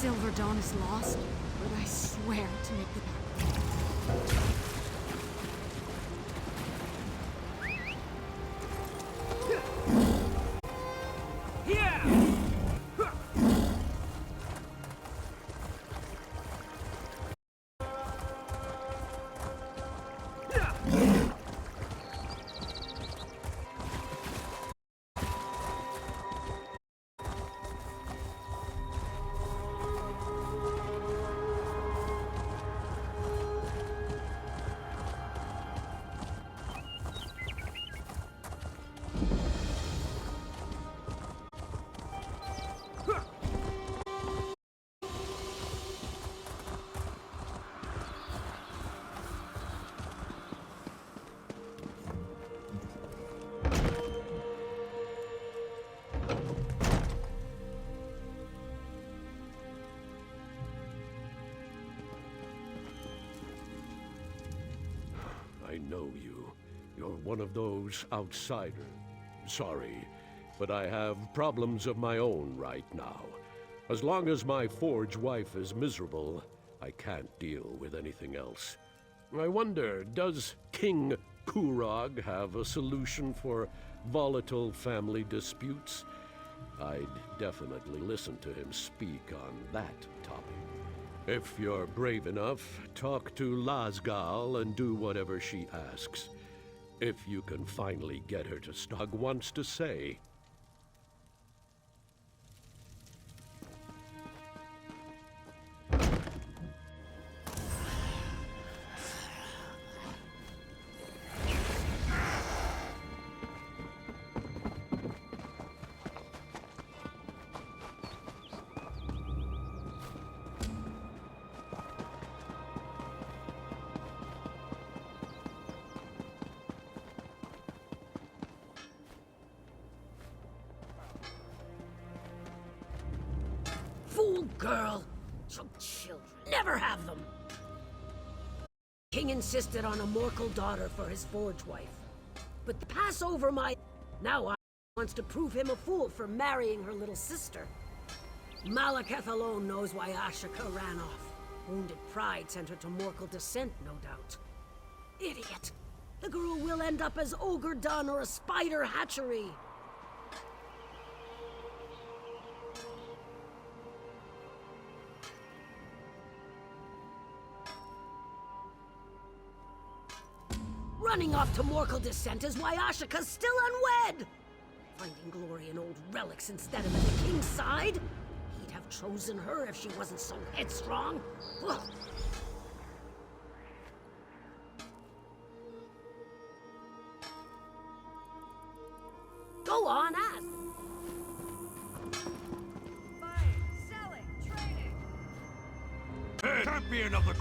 Silver Dawn is lost, but I swear to make the pact. I know you. You're one of those outsiders. Sorry, but I have problems of my own right now. As long as my forge wife is miserable, I can't deal with anything else. I wonder, does King Kurog have a solution for volatile family disputes? I'd definitely listen to him speak on that topic. If you're brave enough, talk to Wrothgar and do whatever she asks. If you can finally get her to stop wants to say. Fool girl! So children never have them! King insisted on a Morkel daughter for his forge wife. But pass over my... Now I wants to prove him a fool for marrying her little sister. Malekith alone knows why Ashika ran off. Wounded pride sent her to Morkel descent, no doubt. Idiot! The girl will end up as Ogre Dun or a spider hatchery. Running off to Morkel descent is why Ashika's still unwed! Finding glory in old relics instead of at the king's side? He'd have chosen her if she wasn't so headstrong. Ugh. Go on, ask! Buying, selling, trading. Hey, champion of the...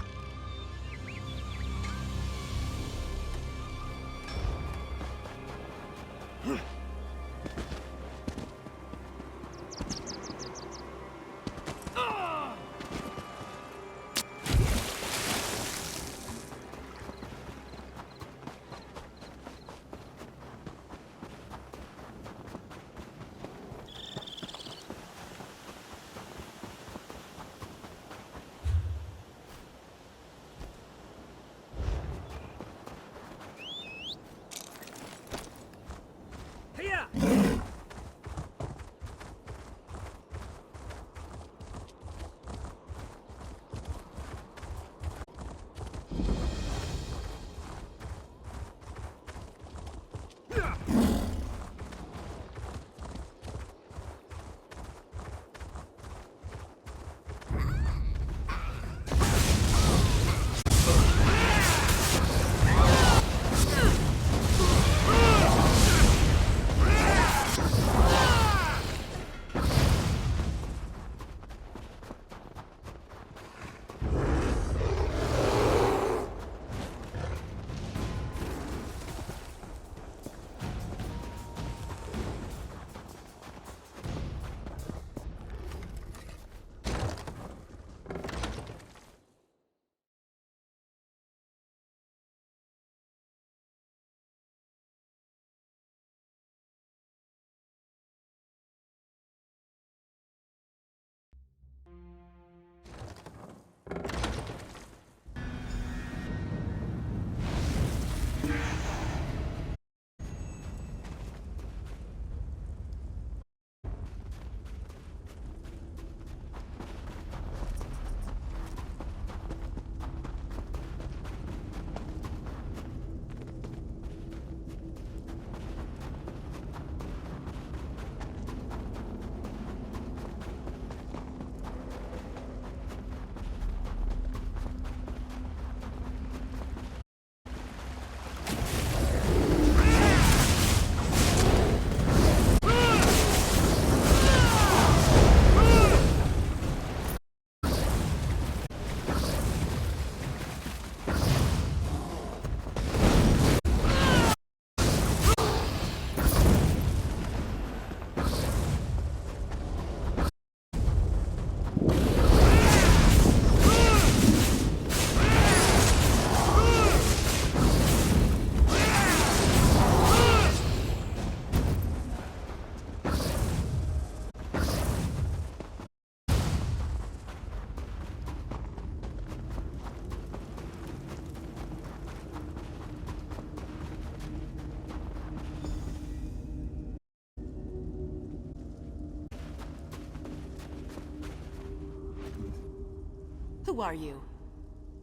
Who are you?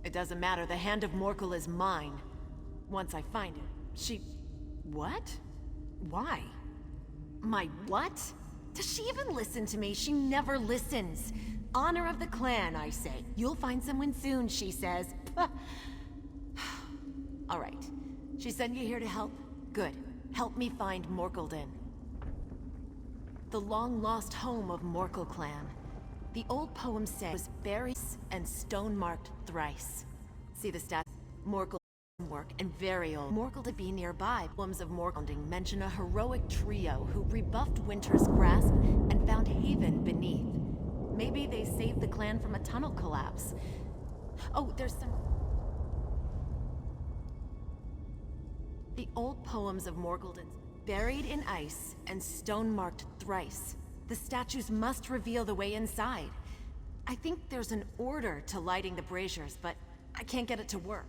It doesn't matter, the Hand of Morkel is mine. Once I find it, she... What? Why? My what? Does she even listen to me? She never listens. Honor of the clan, I say. You'll find someone soon, she says. All right. She sent you here to help? Good. Help me find Morkelden. The long-lost home of Morkel clan. The old poem said was buried and stone-marked thrice. See the stat? Morkel work and very old. Morkel to be nearby. Poems of Morkelding mention a heroic trio who rebuffed Winter's grasp and found haven beneath. Maybe they saved the clan from a tunnel collapse. Oh, there's some... The old poems of Morkelden, buried in ice and stone-marked thrice. The statues must reveal the way inside. I think there's an order to lighting the braziers, but I can't get it to work.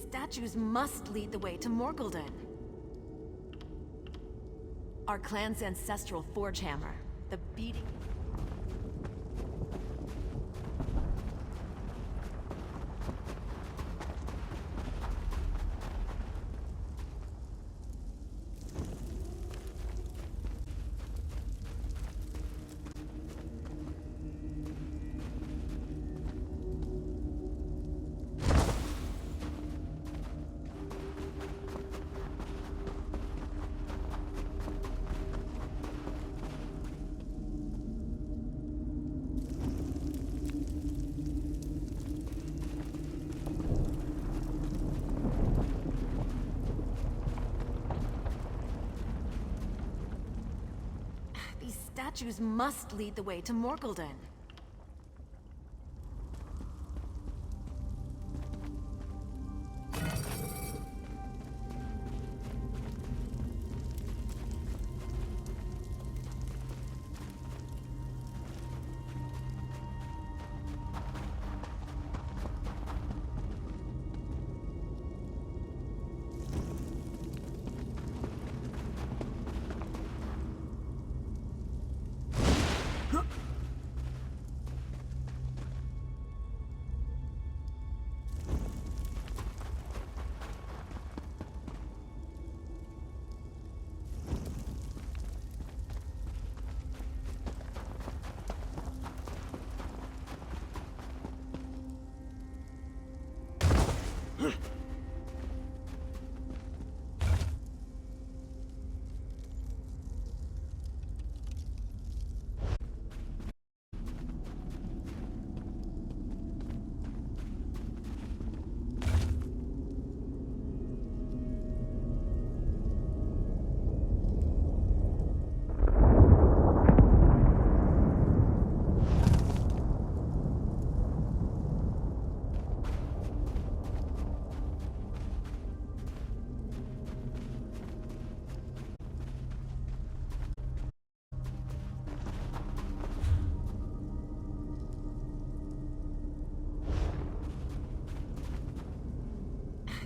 Statues must lead the way to Morkelden. Our clan's ancestral forge hammer, the beating... statues must lead the way to Morkelden.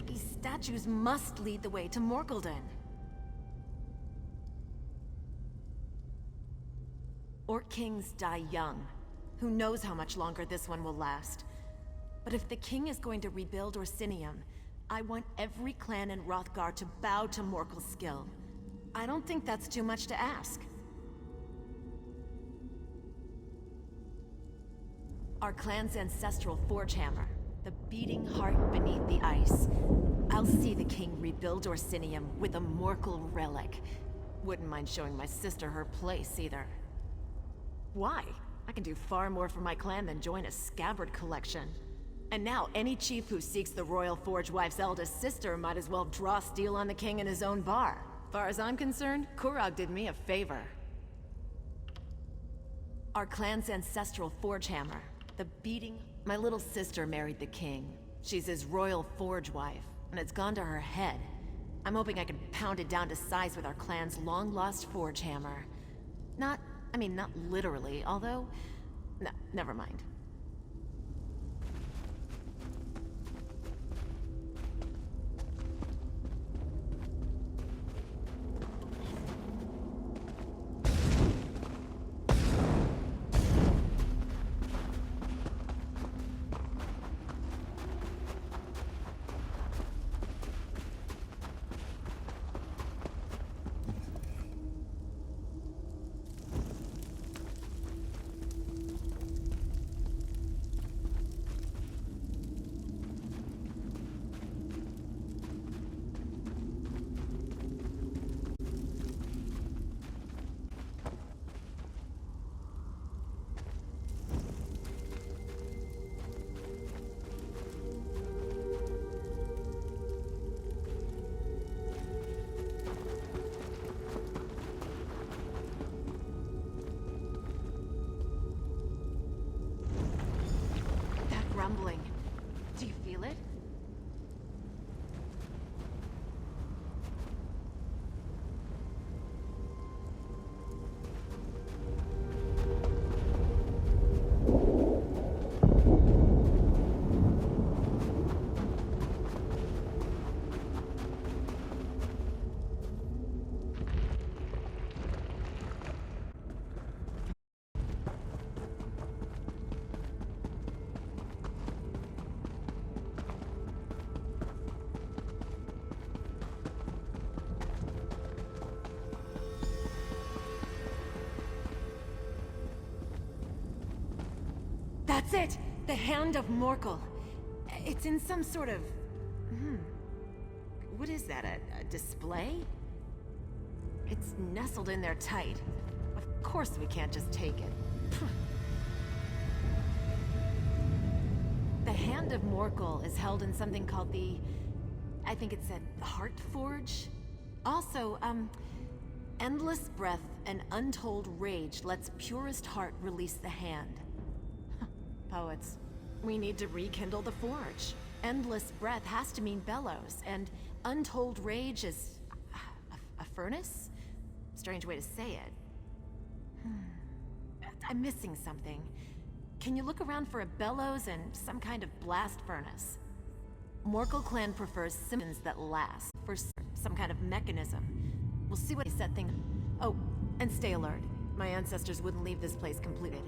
These statues must lead the way to Morkelden. Orc kings die young. Who knows how much longer this one will last. But if the king is going to rebuild Orsinium, I want every clan in Wrothgar to bow to Morkel's skill. I don't think that's too much to ask. Our clan's ancestral forge hammer, the beating heart beneath the ice. I'll see the king rebuild Orsinium with a Morkel relic. Wouldn't mind showing my sister her place, either. Why? I can do far more for my clan than join a scabbard collection. And now, any chief who seeks the royal forge wife's eldest sister might as well draw steel on the king in his own bar. Far as I'm concerned, Kurog did me a favor. Our clan's ancestral forge hammer, the beating... My little sister married the king. She's his royal forge wife, and it's gone to her head. I'm hoping I can pound it down to size with our clan's long-lost forge hammer. Not literally, although... No, never mind. Rumbling. Do you feel it? That's it! The Hand of Morkel. It's in some sort of... What is that, a display? It's nestled in there tight. Of course we can't just take it. The Hand of Morkel is held in something called the... I think it said Heart Forge? Also, Endless breath and untold rage lets purest heart release the hand. Poets, we need to rekindle the forge. Endless breath has to mean bellows, and untold rage is... a furnace? Strange way to say it. I'm missing something. Can you look around for a bellows and some kind of blast furnace? Morkel clan prefers symbols that last, for some kind of mechanism. We'll see what they set things. Oh, and stay alert. My ancestors wouldn't leave this place completed.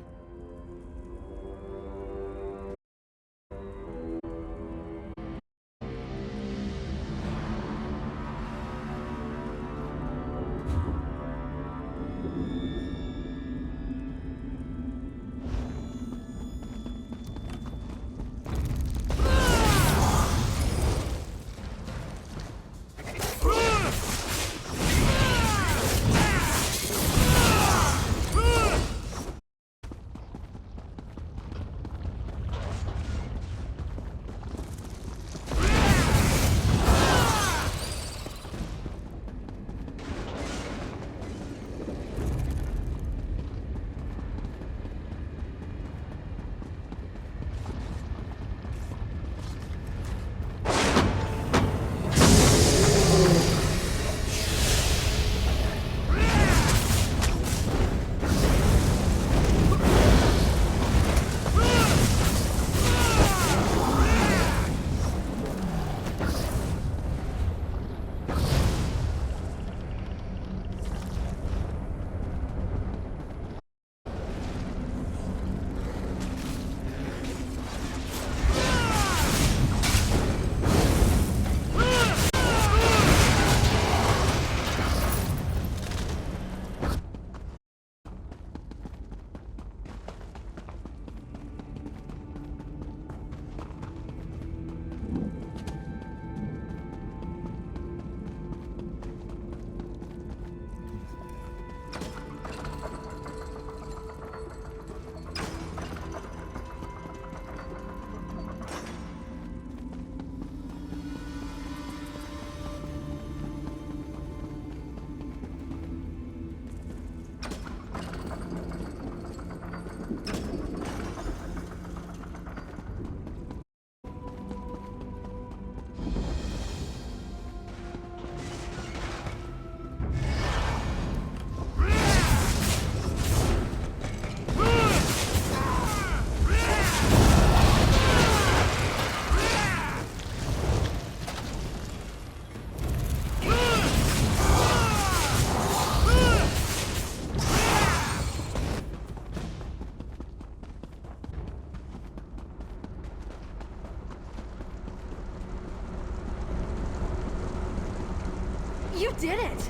You did it!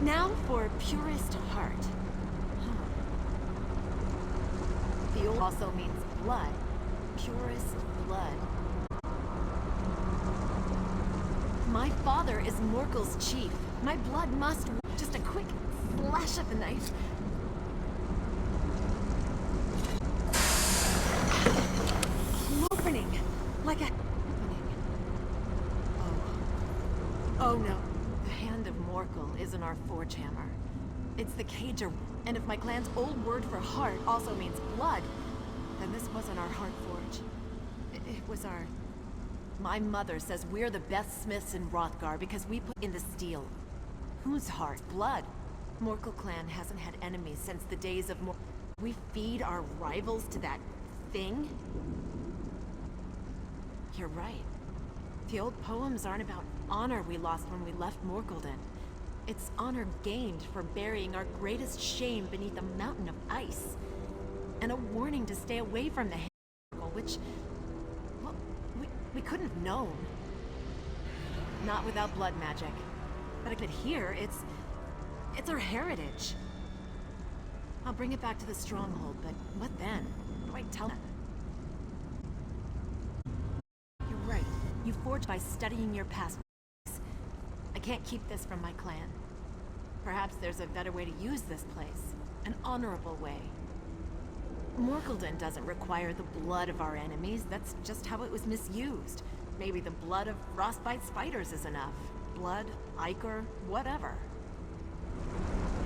Now for purest heart. The old also means blood. Purest blood. My father is Morkel's chief. My blood must... Just a quick flash of the knife. Opening. Like a... Oh no. The hand of Morkel isn't our forge hammer. It's the cager. And if my clan's old word for heart also means blood, then this wasn't our heart forge. It was our... My mother says we're the best smiths in Wrothgar because we put in the steel. Whose heart? Blood. Morkel clan hasn't had enemies since the days of We feed our rivals to that thing? You're right. The old poems aren't about honor we lost when we left Morkelden. It's honor gained for burying our greatest shame beneath a mountain of ice. And a warning to stay away from the Morkel, which... well, we couldn't have known. Not without blood magic. But I could hear, it's our heritage. I'll bring it back to the stronghold, but what then? What do I tell them? You're right. You forged by studying your past. I can't keep this from my clan. Perhaps there's a better way to use this place. An honorable way. Morkelden doesn't require the blood of our enemies. That's just how it was misused. Maybe the blood of frostbite spiders is enough. Blood, ichor, whatever.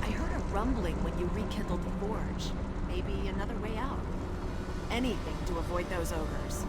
I heard a rumbling when you rekindled the forge. Maybe another way out. Anything to avoid those ogres.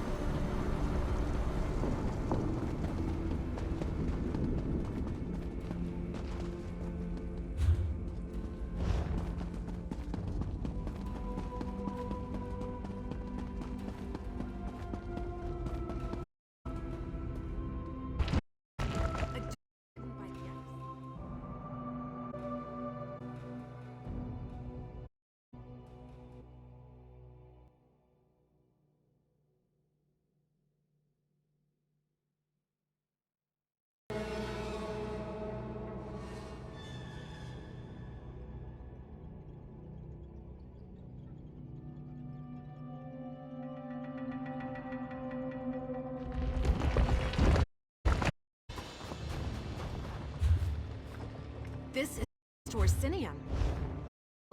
This is Orsinium.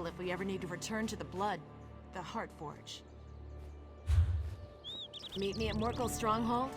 If we ever need to return to the blood, the Heart Forge. Meet me at Morkel's stronghold?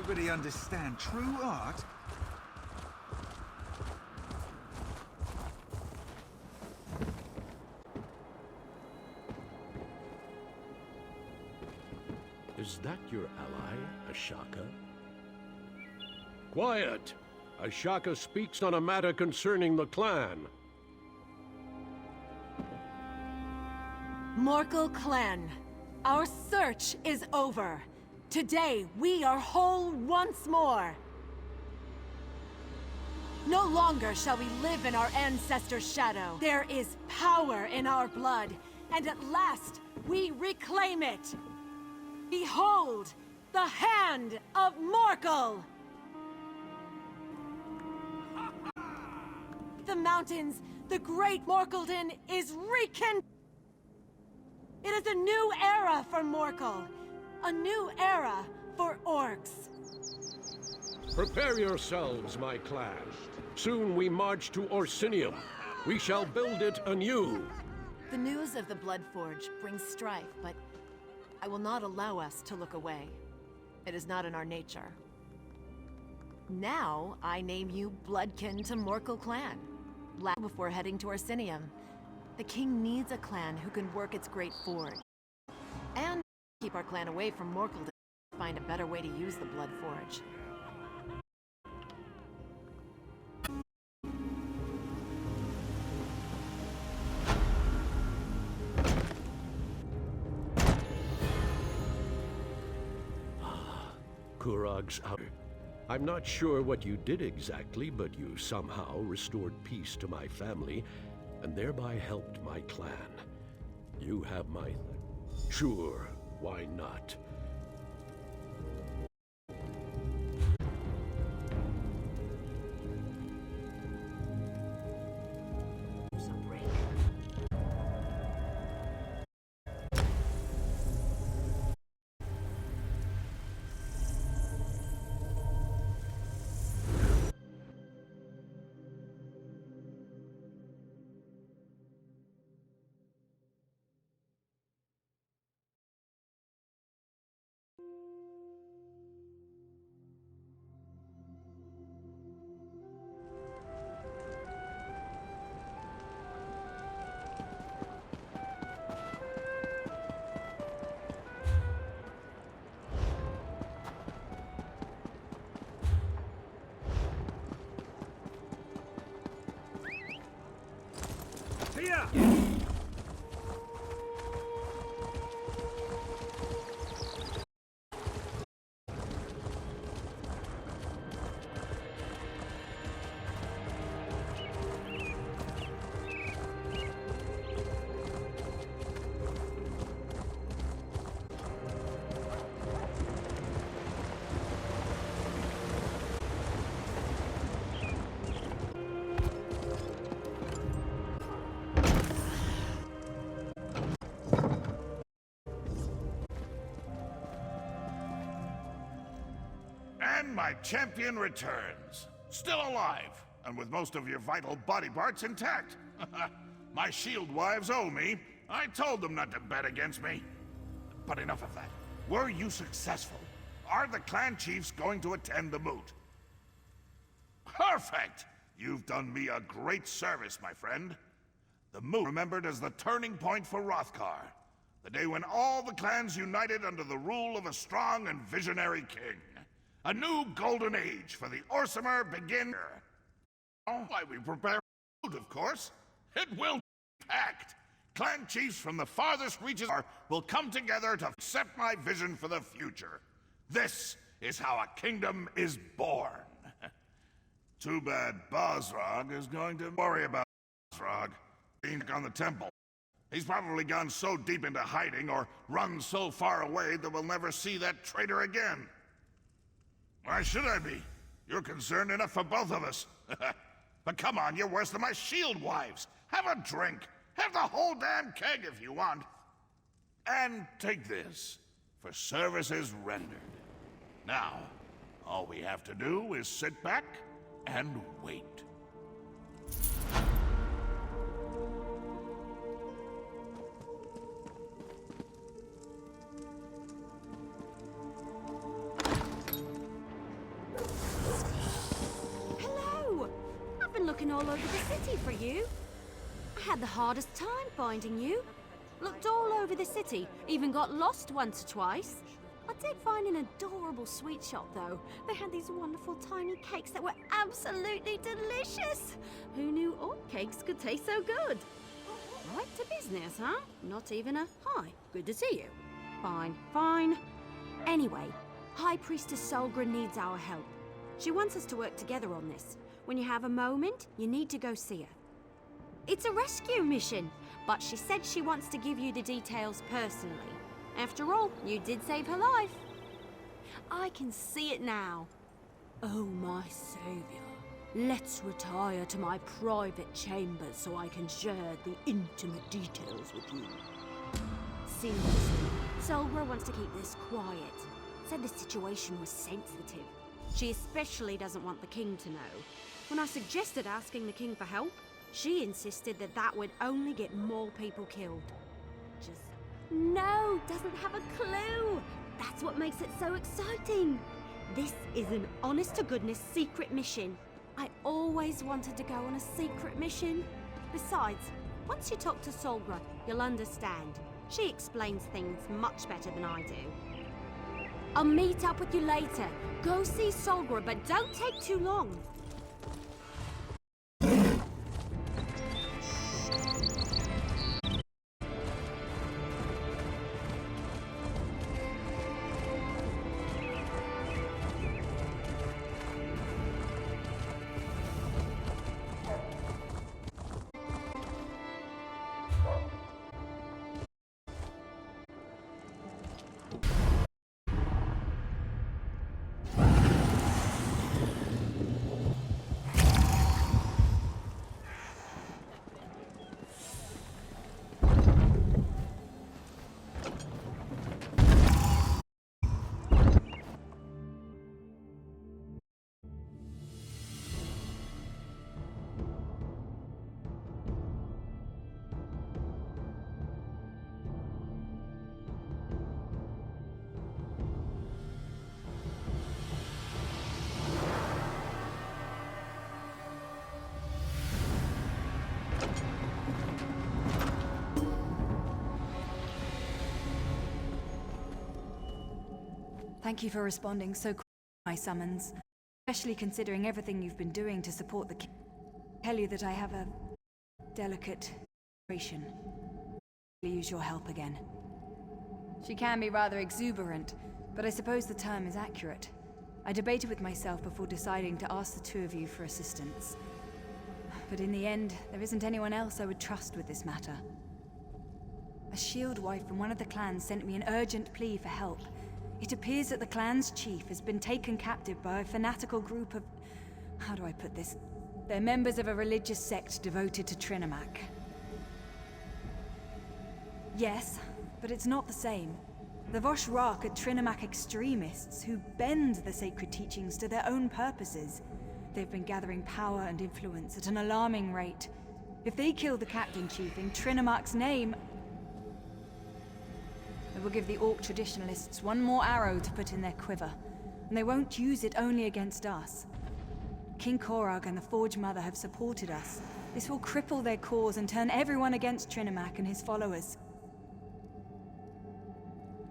Nobody understand true art? Is that your ally, Ashaka? Quiet! Ashaka speaks on a matter concerning the clan. Morkel clan, our search is over. Today, we are whole once more. No longer shall we live in our ancestors' shadow. There is power in our blood, and at last, we reclaim it. Behold, the hand of Morkel! The mountains, the great Morkelden is rekindled. It is a new era for Morkel. A new era for orcs. Prepare yourselves, my clan. Soon we march to Orsinium. We shall build it anew. The news of the Blood Forge brings strife, but I will not allow us to look away. It is not in our nature. Now, I name you Bloodkin to Morkel clan. Before heading to Orsinium, the king needs a clan who can work its great forge. And keep our clan away from Morkel to find a better way to use the Blood Forge. Kurag's out. I'm not sure what you did exactly, but you somehow restored peace to my family, and thereby helped my clan. You have my... Sure, why not? Here! And my champion returns. Still alive, and with most of your vital body parts intact. My shield wives owe me. I told them not to bet against me. But enough of that. Were you successful? Are the clan chiefs going to attend the moot? Perfect! You've done me a great service, my friend. The moot remembered as the turning point for Wrothgar. The day when all the clans united under the rule of a strong and visionary king. A new golden age for the Orsimer begin. Why we prepare food, of course. It will be packed. Clan chiefs from the farthest reaches will come together to accept my vision for the future. This is how a kingdom is born. Too bad Bosrog is going to worry about Bosrog being on the temple. He's probably gone so deep into hiding or run so far away that we'll never see that traitor again. Why should I be? You're concerned enough for both of us. But come on, you're worse than my shield wives. Have a drink. Have the whole damn keg if you want. And take this for services rendered. Now, all we have to do is sit back and wait. Hello! I've been looking all over the city for you. I had the hardest time finding you. Looked all over the city, even got lost once or twice. I did find an adorable sweet shop, though. They had these wonderful tiny cakes that were absolutely delicious. Who knew all cakes could taste so good? Right to business, huh? Not even a hi, good to see you. Fine, fine. Anyway, High Priestess Solgra needs our help. She wants us to work together on this. When you have a moment, you need to go see her. It's a rescue mission, but she said she wants to give you the details personally. After all, you did save her life. I can see it now. Oh, my savior. Let's retire to my private chambers so I can share the intimate details with you. Seriously, Solgra wants to keep this quiet. Said the situation was sensitive. She especially doesn't want the king to know. When I suggested asking the king for help, she insisted that that would only get more people killed. Just doesn't have a clue. That's what makes it so exciting. This is an honest-to-goodness secret mission. I always wanted to go on a secret mission. Besides, once you talk to Solgra, you'll understand. She explains things much better than I do. I'll meet up with you later. Go see Solgra, but don't take too long. Thank you for responding so quickly to my summons, especially considering everything you've been doing to support the king. Tell you that I have a delicate Use your help again. She can be rather exuberant, but I suppose the term is accurate. I debated with myself before deciding to ask the two of you for assistance. But in the end, there isn't anyone else I would trust with this matter. A shield wife from one of the clans sent me an urgent plea for help. It appears that the clan's chief has been taken captive by a fanatical group of... how do I put this? They're members of a religious sect devoted to Trinimac. Yes, but it's not the same. The Wrothgar are Trinimac extremists who bend the sacred teachings to their own purposes. They've been gathering power and influence at an alarming rate. If they kill the captain chief in Trinimac's name, it will give the Orc traditionalists one more arrow to put in their quiver, and they won't use it only against us. King Korag and the Forge Mother have supported us. This will cripple their cause and turn everyone against Trinimac and his followers.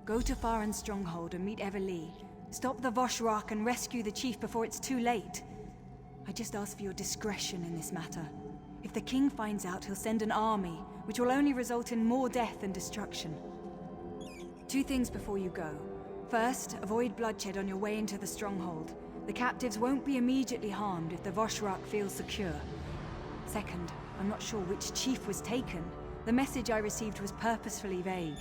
Go to Farin's stronghold and meet Everlee. Stop the Wrothgar and rescue the chief before it's too late. I just ask for your discretion in this matter. If the king finds out, he'll send an army, which will only result in more death and destruction. 2 things before you go. First, avoid bloodshed on your way into the stronghold. The captives won't be immediately harmed if the Wrothgar feels secure. Second, I'm not sure which chief was taken. The message I received was purposefully vague.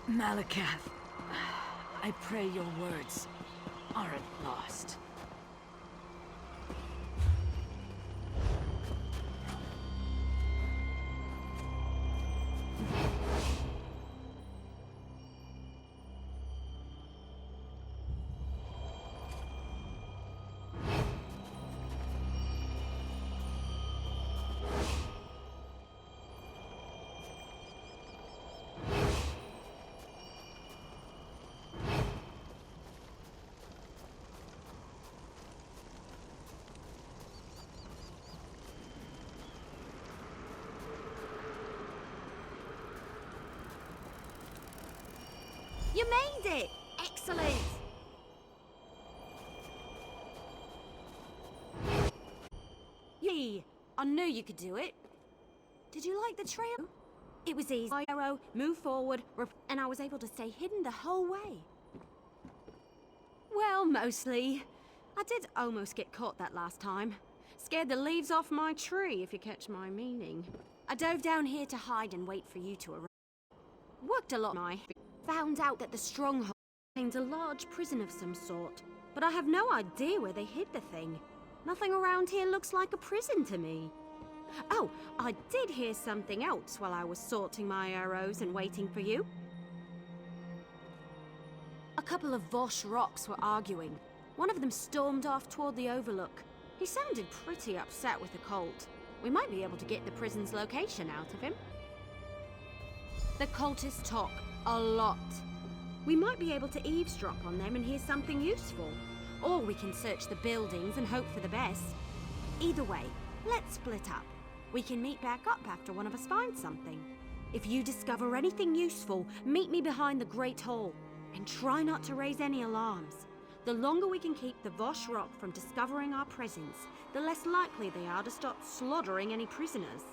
Malakath, I pray your words aren't lost. You made it! Excellent! Yee! I knew you could do it. Did you like the trail? It was easy. Arrow, move forward, and I was able to stay hidden the whole way. Well, mostly. I did almost get caught that last time. Scared the leaves off my tree, if you catch my meaning. I dove down here to hide and wait for you to arrive. Worked a lot, found out that the stronghold contains a large prison of some sort. but I have no idea where they hid the thing. Nothing around here looks like a prison to me. Oh, I did hear something else while I was sorting my arrows and waiting for you. A couple of Vosh rocks were arguing. One of them stormed off toward the overlook. He sounded pretty upset with the cult. We might be able to get the prison's location out of him. The cultists talk a lot. We might be able to eavesdrop on them and hear something useful. Or we can search the buildings and hope for the best. Either way, let's split up. We can meet back up after one of us finds something. If you discover anything useful, meet me behind the Great Hall. And try not to raise any alarms. The longer we can keep the Vosh Rock from discovering our presence, the less likely they are to start slaughtering any prisoners.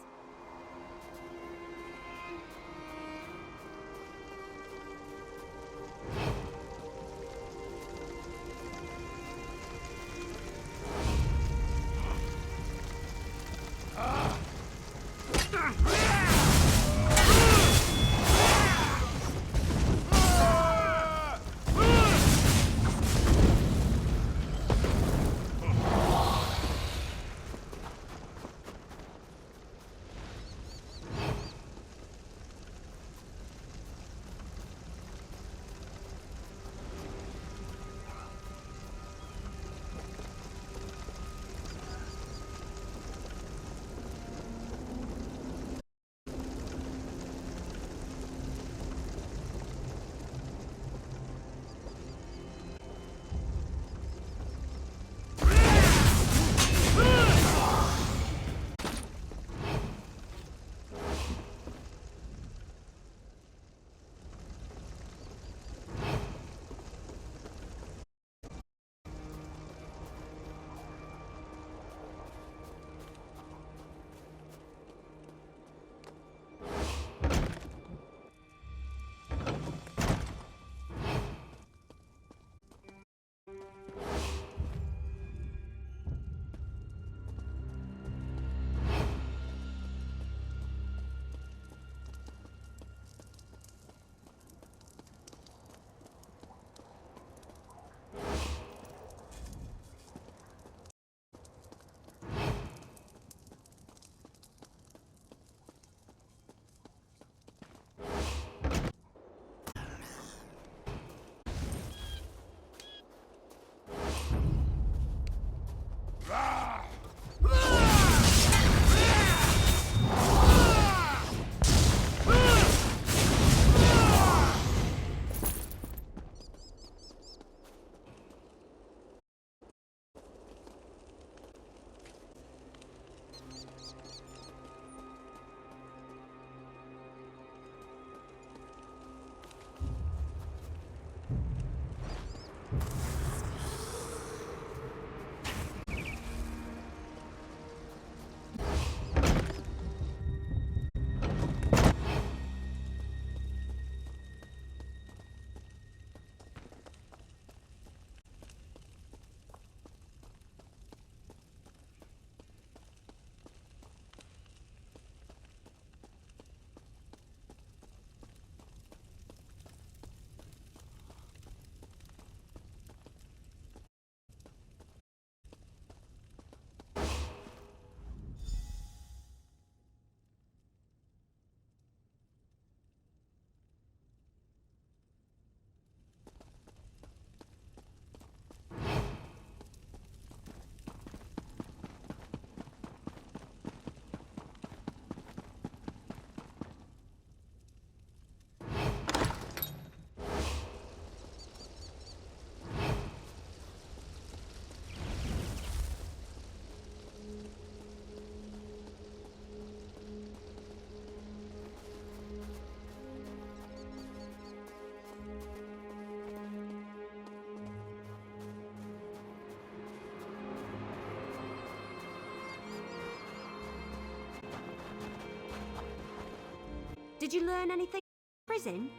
Did you learn anything in prison?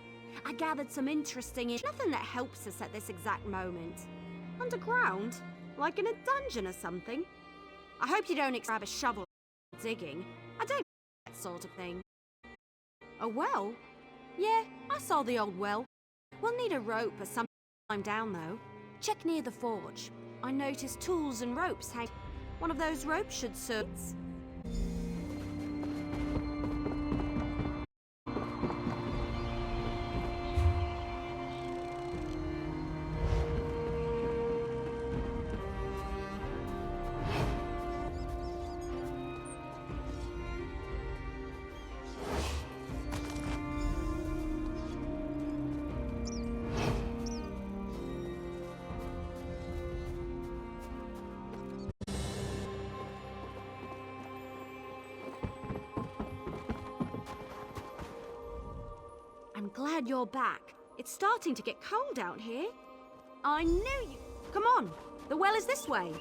I gathered some interesting nothing that helps us at this exact moment. Underground? Like in a dungeon or something? I hope you don't grab a shovel digging. I don't that sort of thing. A well? Yeah, I saw the old well. We'll need a rope or something to climb down though. Check near the forge. I noticed tools and ropes hang. One of those ropes should serve. I'm glad you're back. It's starting to get cold out here. I knew you... Come on, the well is this way.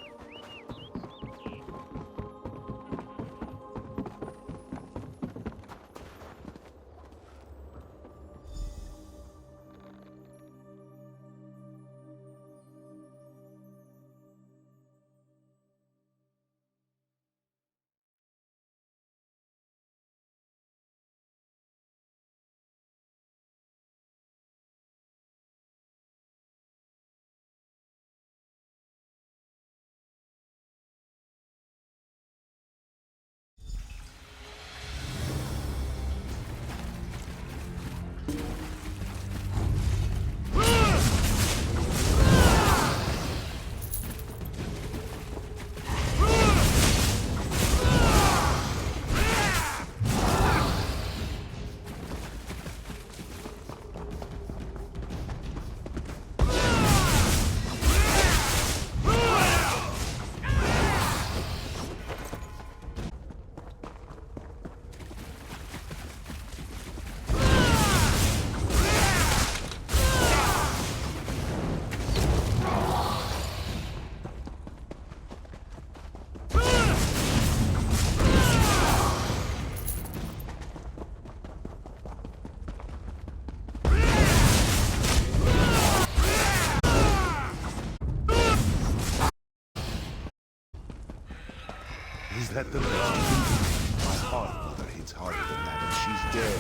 Is that the best? My heart mother hits harder than that, and she's dead.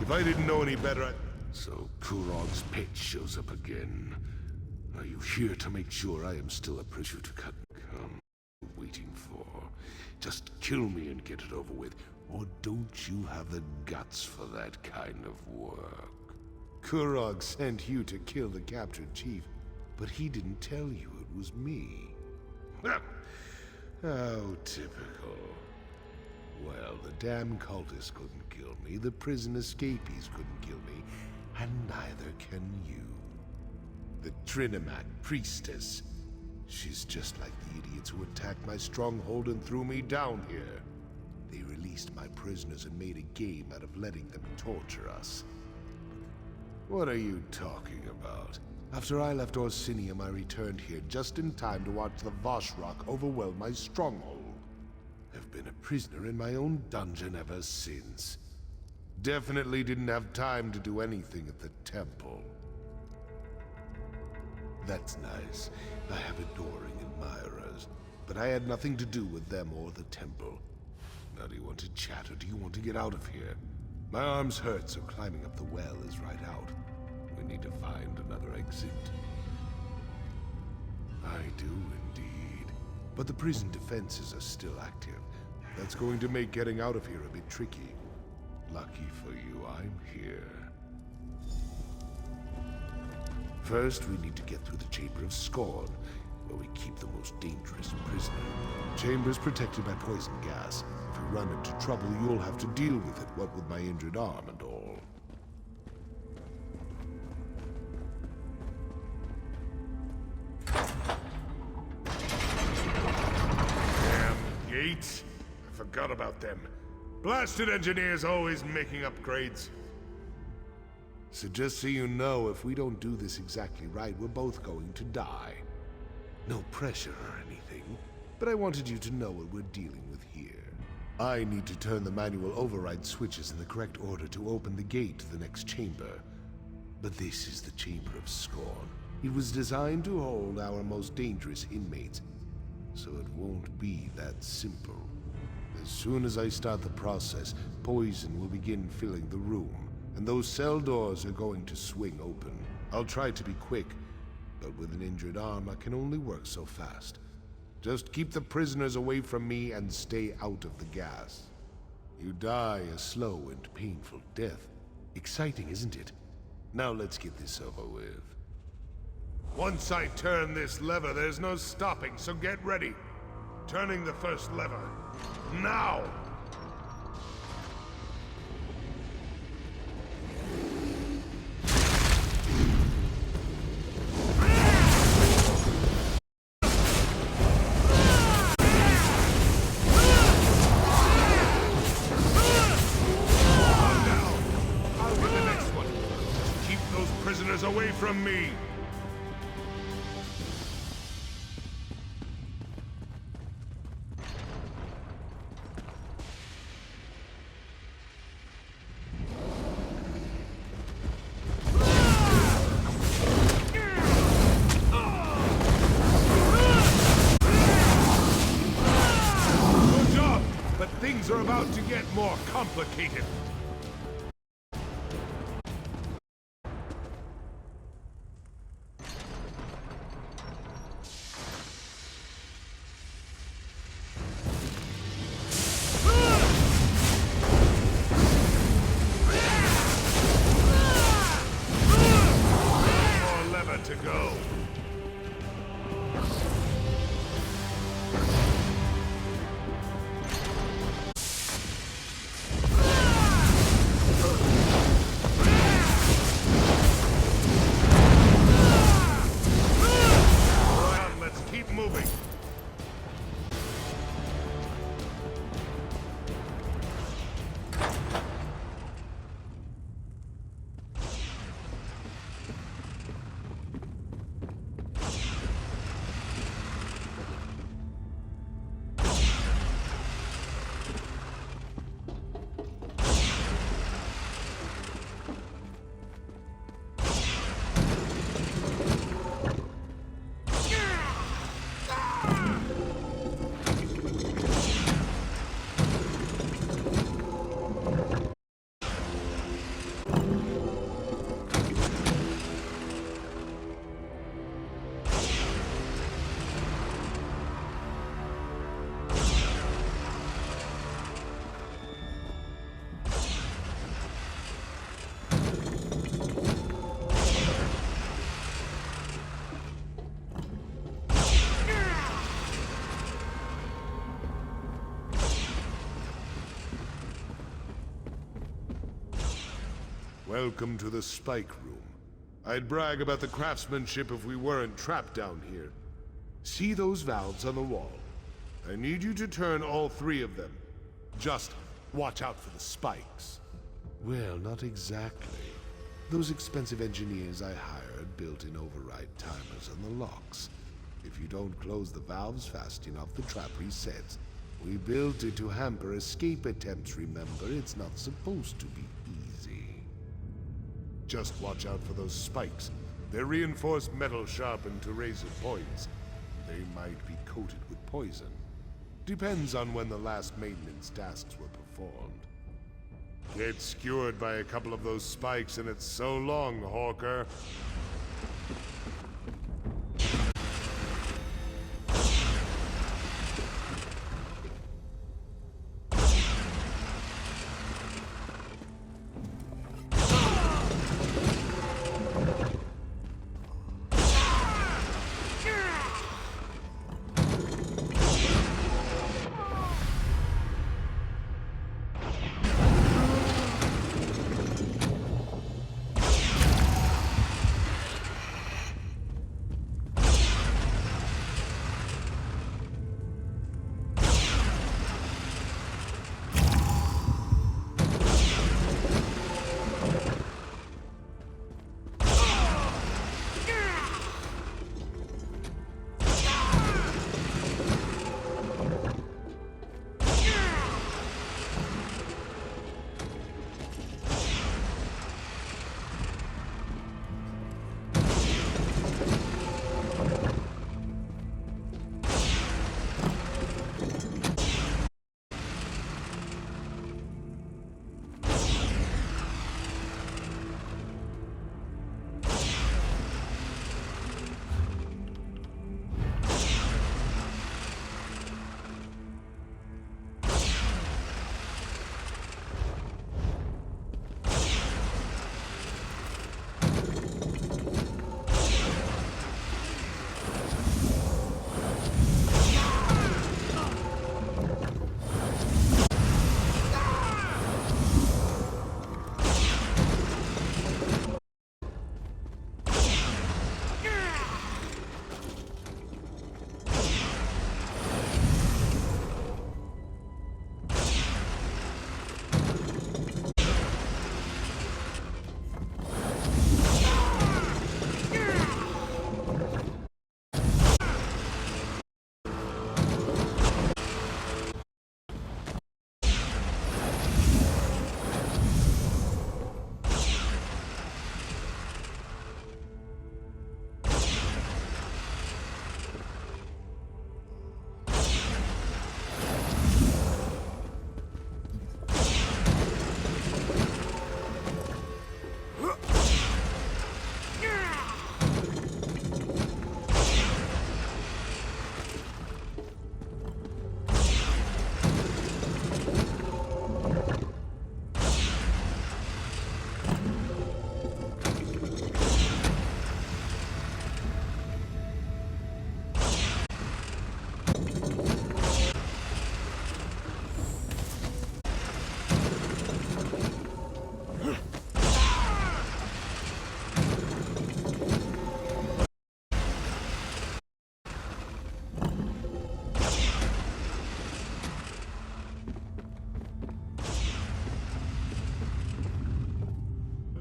If I didn't know any better, So Kurog's pet shows up again. Are you here to make sure I am still a prisoner to cut? Come, waiting for. Just kill me and get it over with. Or don't you have the guts for that kind of work? Kurog sent you to kill the captured chief, but he didn't tell you it was me. How typical. Well, the damn cultists couldn't kill me, the prison escapees couldn't kill me, and neither can you. The Trinimac priestess. She's just like the idiots who attacked my stronghold and threw me down here. They released my prisoners and made a game out of letting them torture us. What are you talking about? After I left Orsinium, I returned here just in time to watch the Voshrok overwhelm my stronghold. I've been a prisoner in my own dungeon ever since. Definitely didn't have time to do anything at the temple. That's nice. I have adoring admirers, but I had nothing to do with them or the temple. Now do you want to chat or do you want to get out of here? My arms hurt, so climbing up the well is right out. We need to find another exit. I do indeed. But the prison defenses are still active. That's going to make getting out of here a bit tricky. Lucky for you, I'm here. First, we need to get through the Chamber of Scorn, where we keep the most dangerous prisoner. Chamber's protected by poison gas. If we run into trouble, you'll have to deal with it, what with my injured arm and all. Damn gates! I forgot about them. Blasted engineers always making upgrades. So just so you know, if we don't do this exactly right, we're both going to die. No pressure or anything, but I wanted you to know what we're dealing with here. I need to turn the manual override switches in the correct order to open the gate to the next chamber. But this is the Chamber of Scorn. It was designed to hold our most dangerous inmates, so it won't be that simple. As soon as I start the process, poison will begin filling the room, and and those cell doors are going to swing open. I'll try to be quick, but with an injured arm, I can only work so fast. Just keep the prisoners away from me and stay out of the gas. You die a slow and painful death. Exciting, isn't it? Now let's get this over with. Once I turn this lever, there's no stopping, so get ready. Turning the first lever. Now! Away from me! Good job, but things are about to get more complicated. To go. Let's keep moving. Welcome to the Spike Room. I'd brag about the craftsmanship if we weren't trapped down here. See those valves on the wall? I need you to turn all 3 of them. Just watch out for the spikes. Well, not exactly. Those expensive engineers I hired built in override timers on the locks. If you don't close the valves fast enough, the trap resets. We built it to hamper escape attempts, remember? It's not supposed to be easy. Just watch out for those spikes. They're reinforced metal sharpened to razor points. They might be coated with poison. Depends on when the last maintenance tasks were performed. Get skewered by a couple of those spikes and it's so long, Hawker.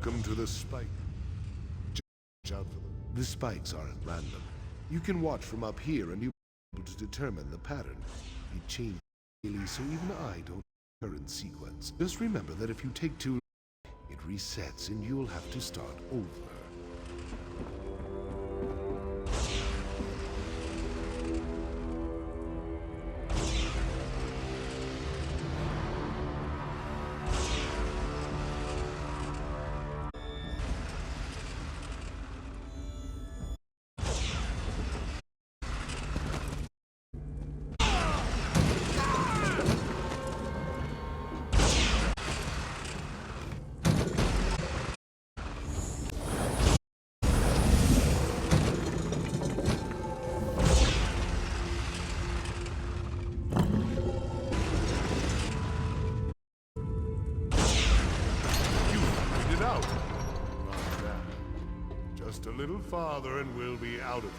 Welcome to the spike. Watch out for them. The spikes aren't random. You can watch from up here and you'll be able to determine the pattern. It changes daily, so even I don't know the current sequence. Just remember that if you take too long, it resets and you'll have to start over. Just a little farther and we'll be out of here.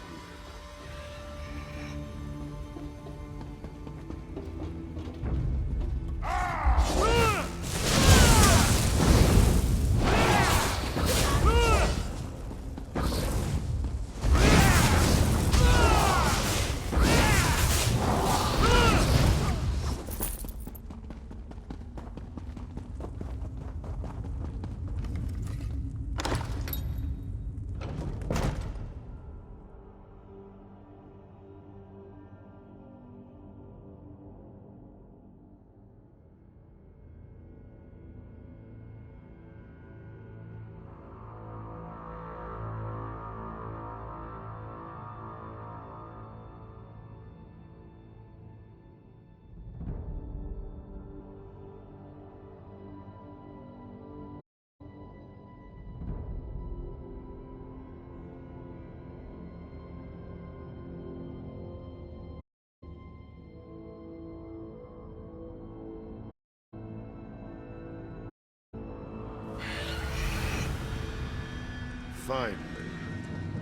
Finally.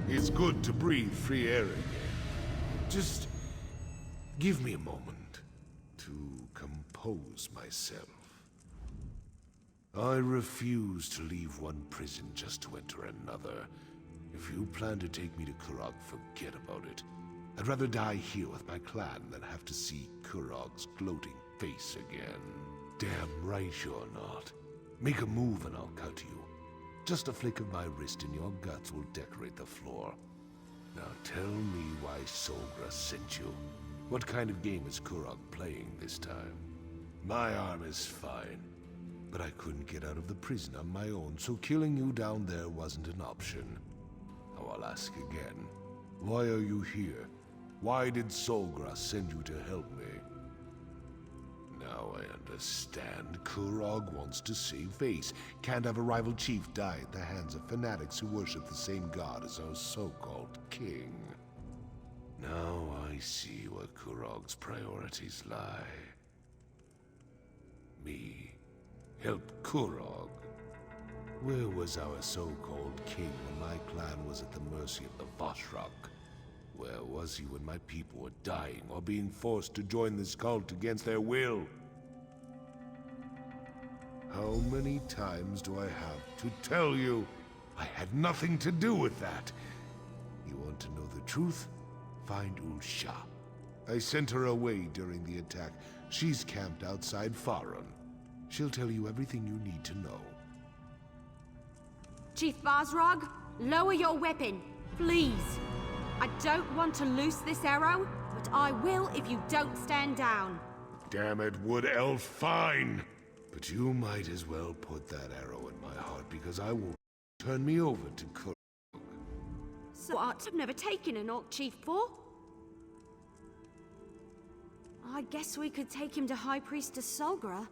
It's good to breathe free air again. Just give me a moment to compose myself. I refuse to leave one prison just to enter another. If you plan to take me to Kurog, forget about it. I'd rather die here with my clan than have to see Kurog's gloating face again. Damn right you're not. Make a move and I'll cut you. Just a flick of my wrist and your guts will decorate the floor. Now tell me why Solgra sent you. What kind of game is Kurog playing this time? My arm is fine, but I couldn't get out of the prison on my own, so killing you down there wasn't an option. Now I'll ask again. Why are you here? Why did Solgra send you to help me? Now I understand. Kurog wants to save face. Can't have a rival chief die at the hands of fanatics who worship the same god as our so-called king. Now I see where Kurog's priorities lie. Me. Help Kurog. Where was our so-called king when my clan was at the mercy of the Wrothgar? Where was he when my people were dying or being forced to join this cult against their will? How many times do I have to tell you? I had nothing to do with that. You want to know the truth? Find Ulsha. I sent her away during the attack. She's camped outside Faron. She'll tell you everything you need to know. Chief Bazrog, lower your weapon, please. I don't want to loose this arrow, but I will if you don't stand down. Damn it, Wood Elf, fine! But you might as well put that arrow in my heart, because I won't turn me over to Kurog. So what? I've never taken an Orc Chief before. I guess we could take him to High Priestess Solgra.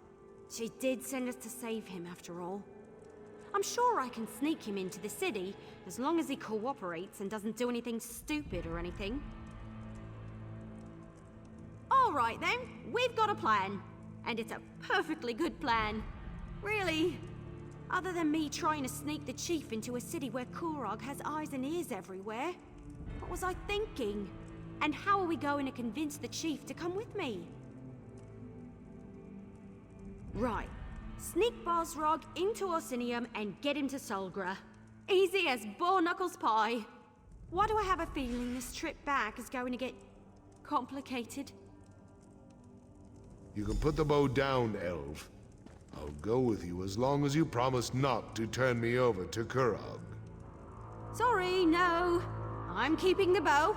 She did send us to save him, after all. I'm sure I can sneak him into the city, as long as he cooperates and doesn't do anything stupid or anything. All right then, we've got a plan. And it's a perfectly good plan. Really. Other than me trying to sneak the chief into a city where Kurog has eyes and ears everywhere. What was I thinking? And how are we going to convince the chief to come with me? Right. Sneak Bosrog into Orsinium and get him to Solgra. Easy as Boar Knuckles pie. Why do I have a feeling this trip back is going to get complicated? You can put the bow down, Elf. I'll go with you as long as you promise not to turn me over to Kurog. Sorry, no. I'm keeping the bow.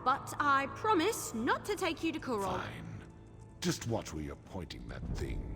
But I promise not to take you to Kurog. Fine. Just watch where you're pointing that thing.